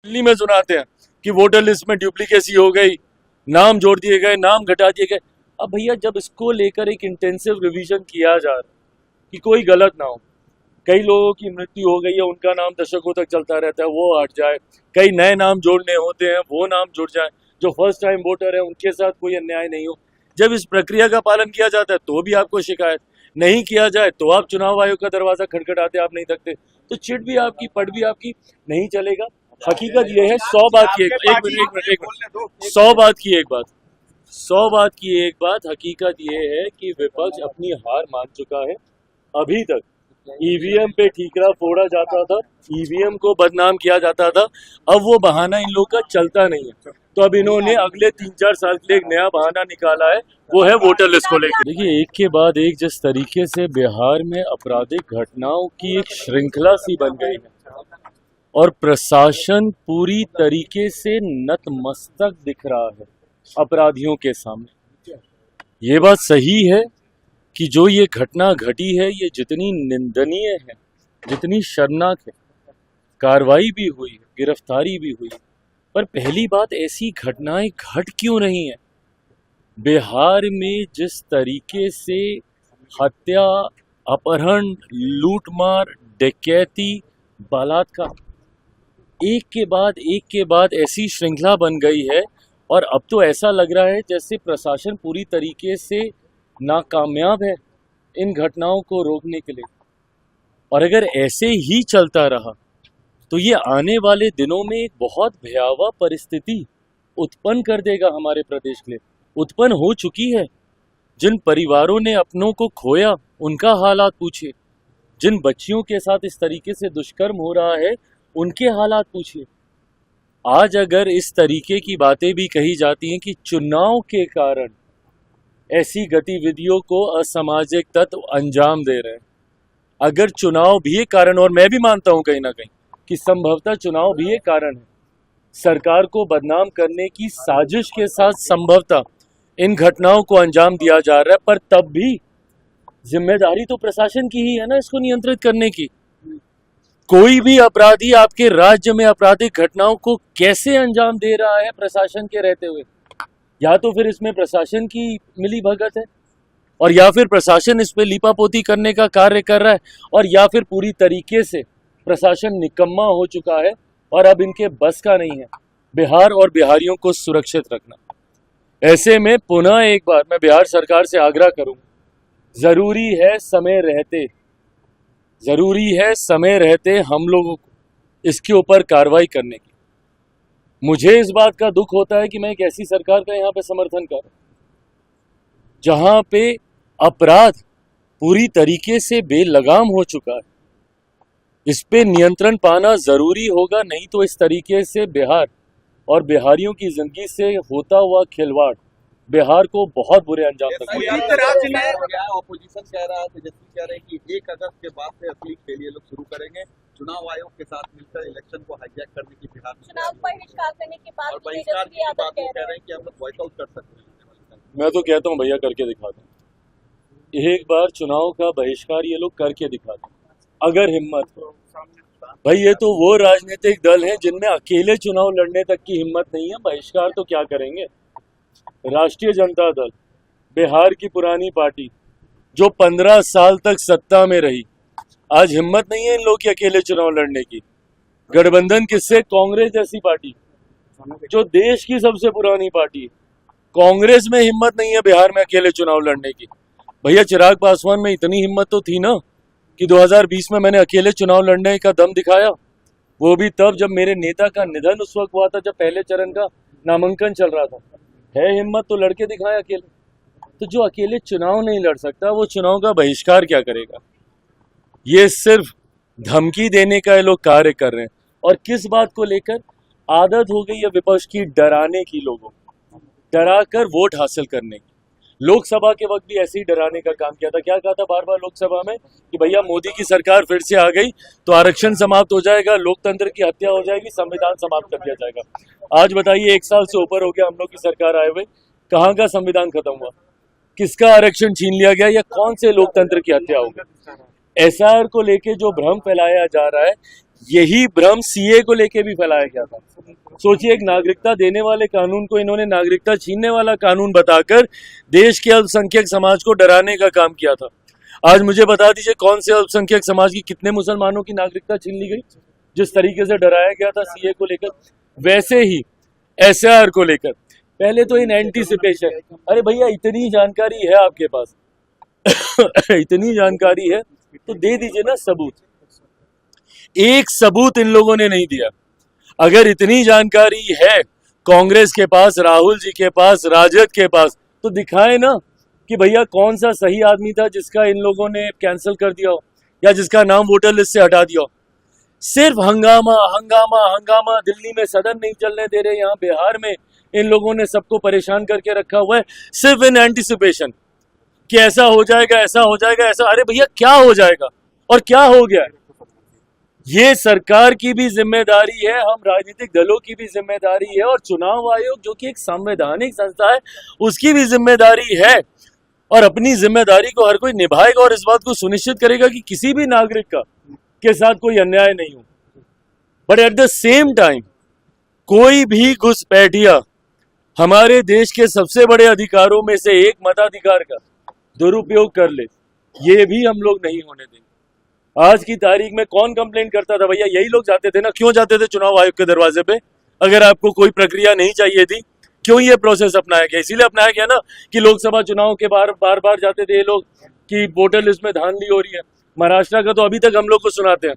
दिल्ली में सुनाते हैं कि वोटर लिस्ट में डुप्लीकेसी हो गई, नाम जोड़ दिए गए, नाम घटा दिए गए। अब भैया जब इसको लेकर एक इंटेंसिव रिवीजन किया जा रहा है कि कोई गलत ना हो, कई लोगों की मृत्यु हो गई है, उनका नाम दशकों तक चलता रहता है, वो हट जाए, कई नए नाम जोड़ने होते हैं, वो नाम जुड़ जाए, जो फर्स्ट टाइम वोटर है उनके साथ कोई अन्याय नहीं हो। जब इस प्रक्रिया का पालन किया जाता है तो भी आपको शिकायत, नहीं किया जाए तो आप चुनाव आयोग का दरवाजा खटखटाते, आप नहीं थकते, तो चिट भी आपकी, पट भी आपकी, नहीं चलेगा। हकीकत ये है, 100 बात की एक मिनट 100 बात की एक बात 100 बात की एक बात, हकीकत ये है कि विपक्ष अपनी हार मान चुका है। अभी तक ईवीएम पे ठीकरा फोड़ा जाता था, ईवीएम को बदनाम किया जाता था, अब वो बहाना इन लोग का चलता नहीं है। तो अब इन्होंने अगले 3-4 साल के लिए एक नया बहाना निकाला है, वो है वोटर लिस्ट को लेकर। देखिए, एक के बाद एक जिस तरीके से बिहार में आपराधिक घटनाओं की एक श्रृंखला सी बन गई है और प्रशासन पूरी तरीके से नतमस्तक दिख रहा है अपराधियों के सामने। ये बात सही है कि जो ये घटना घटी है, ये जितनी निंदनीय है, जितनी शर्मनाक है, कार्रवाई भी हुई है, गिरफ्तारी भी हुई है, पर पहली बात, ऐसी घटनाएं घट क्यों नहीं है? बिहार में जिस तरीके से हत्या, अपहरण, लूटमार, डकैती, बलात्कार, एक के बाद ऐसी श्रृंखला बन गई है, और अब तो ऐसा लग रहा है जैसे प्रशासन पूरी तरीके से नाकामयाब है इन घटनाओं को रोकने के लिए। और अगर ऐसे ही चलता रहा तो ये आने वाले दिनों में एक बहुत भयावह परिस्थिति उत्पन्न कर देगा हमारे प्रदेश के लिए। उत्पन्न हो चुकी है। जिन परिवारों ने अपनों को खोया, उनका हालात पूछिए। जिन बच्चियों के साथ इस तरीके से दुष्कर्म हो रहा है, उनके हालात पूछिए। आज अगर इस तरीके की बातें भी कही जाती हैं कि चुनाव के कारण ऐसी गतिविधियों को असामाजिक तत्व अंजाम दे रहे हैं, अगर चुनाव भी एक कारण, और मैं भी मानता हूं कहीं ना कहीं कि संभवतः चुनाव भी एक कारण है, सरकार को बदनाम करने की साजिश के साथ संभवतः इन घटनाओं को अंजाम दिया जा रहा है, पर तब भी जिम्मेदारी तो प्रशासन की ही है ना इसको नियंत्रित करने की। कोई भी अपराधी आपके राज्य में आपराधिक घटनाओं को कैसे अंजाम दे रहा है प्रशासन के रहते हुए? या तो फिर इसमें प्रशासन की मिली भगत है, और या फिर प्रशासन इस पे लीपापोती करने का कार्य कर रहा है, और या फिर पूरी तरीके से प्रशासन निकम्मा हो चुका है और अब इनके बस का नहीं है बिहार और बिहारियों को सुरक्षित रखना। ऐसे में पुनः एक बार मैं बिहार सरकार से आग्रह करूंगा, जरूरी है समय रहते हम लोगों को इसके ऊपर कार्रवाई करने की। मुझे इस बात का दुख होता है कि मैं एक ऐसी सरकार का यहाँ पे समर्थन कर रहा हूं जहां पे अपराध पूरी तरीके से बेलगाम हो चुका है। इस पे नियंत्रण पाना जरूरी होगा, नहीं तो इस तरीके से बिहार और बिहारियों की जिंदगी से होता हुआ खिलवाड़ बिहार को बहुत बुरे अंजाम तक। ऑपोजिशन कह रहा है, तेजस्वी कह रहे हैं कि 1 अगस्त के बाद से असली खेल ये लोग शुरू करेंगे, चुनाव आयोग के साथ मिलकर इलेक्शन को हाईजैक करने की बिहार में चुनाव बहिष्कार करने की बात, और बहिष्कार की बात कह रहे हैं कि हम लोग बॉयकआउट कर सकते हैं। मैं तो कहता हूँ भैया, करके दिखा दें। एक बार चुनाव का बहिष्कार ये लोग करके दिखा दें, अगर हिम्मत हो। भाई ये तो वो राजनीतिक दल हैं जिनमें अकेले चुनाव लड़ने तक की हिम्मत नहीं है, बहिष्कार तो क्या करेंगे। राष्ट्रीय जनता दल, बिहार की पुरानी पार्टी जो 15 साल तक सत्ता में रही, आज हिम्मत नहीं है इन लोग की अकेले चुनाव लड़ने की। गठबंधन किससे? कांग्रेस जैसी पार्टी जो देश की सबसे पुरानी पार्टी है, कांग्रेस में हिम्मत नहीं है बिहार में अकेले चुनाव लड़ने की। भैया चिराग पासवान में इतनी हिम्मत तो थी ना कि 2020 में मैंने अकेले चुनाव लड़ने का दम दिखाया, वो भी तब जब मेरे नेता का निधन उस वक्त हुआ था, जब पहले चरण का नामांकन चल रहा था। है हिम्मत तो लड़के दिखाए अकेले। तो जो अकेले चुनाव नहीं लड़ सकता, वो चुनाव का बहिष्कार क्या करेगा? ये सिर्फ धमकी देने का ये लोग कार्य कर रहे हैं। और किस बात को लेकर? आदत हो गई है विपक्ष की डराने की, लोगों को डरा कर वोट हासिल करने की। लोकसभा के वक्त भी ऐसे ही डराने का काम किया था। क्या कहा था बार बार लोकसभा में कि भैया मोदी की सरकार फिर से आ गई तो आरक्षण समाप्त हो जाएगा, लोकतंत्र की हत्या हो जाएगी, संविधान समाप्त कर दिया जाएगा। आज बताइए, 1 साल से ऊपर हो गया हम लोग की सरकार आए हुए, कहाँ का संविधान खत्म हुआ? किसका आरक्षण छीन लिया गया, या कौन से लोकतंत्र की हत्या हो गई? एसआर को लेके जो भ्रम फैलाया जा रहा है, यही भ्रम सीए को लेके भी फैलाया गया था। सोचिए, एक नागरिकता देने वाले कानून को इन्होंने नागरिकता छीनने वाला कानून बताकर देश के अल्पसंख्यक समाज को डराने का काम किया था। आज मुझे बता दीजिए, कौन से अल्पसंख्यक समाज की कितने मुसलमानों की नागरिकता छीन ली गई जिस तरीके से डराया गया था सीए को लेकर। वैसे ही एसआर को लेकर पहले तो इन एंटीसिपेशन, अरे भैया इतनी जानकारी है आपके पास इतनी जानकारी है तो दे दीजिए ना सबूत। एक सबूत इन लोगों ने नहीं दिया। अगर इतनी जानकारी है कांग्रेस के पास, राहुल जी के पास, राजद के पास, तो दिखाए ना कि भैया कौन सा सही आदमी था जिसका इन लोगों ने कैंसिल कर दिया हो या जिसका नाम वोटर लिस्ट से हटा दिया हो। सिर्फ हंगामा हंगामा हंगामा, दिल्ली में सदन नहीं चलने दे रहे, यहाँ बिहार में इन लोगों ने सबको परेशान करके रखा हुआ है, सिर्फ इन एंटीसिपेशन कि ऐसा हो जाएगा, ऐसा हो जाएगा, ऐसा। अरे भैया क्या हो जाएगा और क्या हो गया? ये सरकार की भी जिम्मेदारी है, हम राजनीतिक दलों की भी जिम्मेदारी है, और चुनाव आयोग जो कि एक संवैधानिक संस्था है उसकी भी जिम्मेदारी है, और अपनी जिम्मेदारी को हर कोई निभाएगा और इस बात को सुनिश्चित करेगा कि किसी भी नागरिक का के साथ कोई अन्याय नहीं हो। But at the same time कोई भी घुसपैठिया हमारे देश के सबसे बड़े अधिकारों में से एक मताधिकार का दुरुपयोग कर ले, ये भी हम लोग नहीं होने देंगे। आज की तारीख में कौन कंप्लेंट करता था? भैया यही लोग जाते थे ना। क्यों जाते थे चुनाव आयोग के दरवाजे पे? अगर आपको कोई प्रक्रिया नहीं चाहिए थी, क्यों ये प्रोसेस अपनाया गया? इसीलिए अपनाया गया ना कि लोकसभा चुनाव के बार बार जाते थे ये लोग कि वोटर लिस्ट में धांधली हो रही है। महाराष्ट्र का तो अभी तक हम लोग को सुनाते हैं